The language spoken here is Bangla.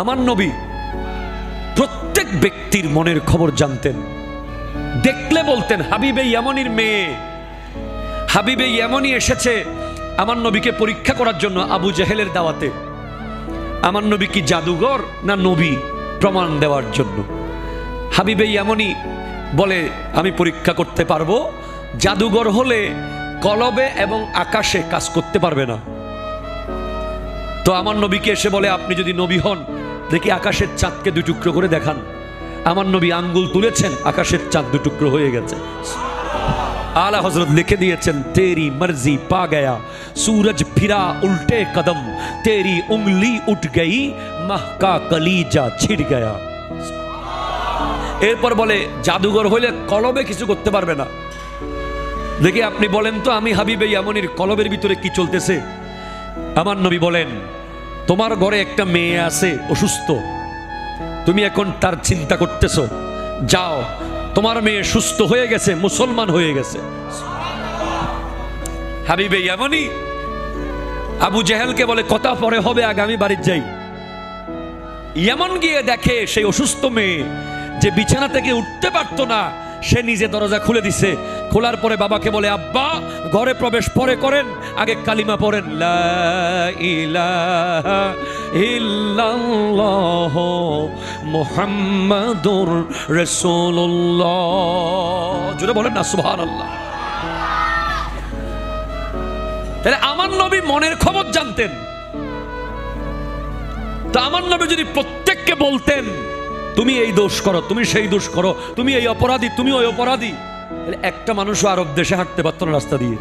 আমার নবী প্রত্যেক ব্যক্তির মনের খবর জানতেন। দেখলে বলতেন হাবিবে ইয়ামানির মেয়ে, হাবিবে ইয়ামানি এসেছে আমার নবীকে পরীক্ষা করার জন্য আবু জেহেলের দাওয়াতে। আমার নবী কি জাদুঘর না নবী, প্রমাণ দেওয়ার জন্য। হাবিবে ইয়ামানি বলে আমি পরীক্ষা করতে পারবো, জাদুঘর হলে কলবে এবং আকাশে কাজ করতে পারবে না। তো আমার নবীকে এসে বলে আপনি যদি নবী হন দেখি আকাশের চাঁদকে দুই টুকরো করে দেখান। আমার নবী আঙ্গুল তুলেছেন, আকাশের চাঁদ দু টুকরো হয়ে গেছে। आला हजरत लिखे दिएছেন तेरी मर्जी पा गया सूरज फिरा उल्टे कदम तेरी उंगली उठ गई महका कलीजा छिड़ गया। এরপর বলে জাদুঘর হইলে কলবে কিছু করতে পারবে না। দেখি আপনি বলেন তো আমি হাবিবে ইয়ামানির কলবের ভিতরে কি চলতেছে। আমার নবী বলেন তোমার ঘরে একটা মেয়ে আছে অসুস্থ, তুমি এখন তার চিন্তা করতেছো, যাও তোমার মেয়ে সুস্থ হয়ে গেছে, মুসলমান হয়ে গেছে। হাবিবে ইয়ামানি আবু জেহেলকে বলে কথা পরে হবে, আগামী বাড়ি যাই। ইয়ামান গিয়ে দেখে সেই অসুস্থ মেয়ে যে বিছানা থেকে উঠতে পারতো না, সে নিজে দরজা খুলে দিছে। খোলার পরে বাবাকে বলে আব্বা ঘরে প্রবেশ পরে করেন, আগে কালিমা পড়েন লা ইলাহা ইল্লাল্লাহ মুহাম্মাদুর রাসূলুল্লাহ। জোরে বলেন না সুবহানাল্লাহ। তাহলে আমার নবী মনের খবর জানতেন। তো আমার নবী যদি প্রত্যেককে বলতেন তুমি এই দোষ করো, তুমি সেই দোষ করো, তুমি এই অপরাধী, তুমি ওই অপরাধী, একটা মানুষও আরব দেশে হাঁটতে পারত না রাস্তা দিয়ে।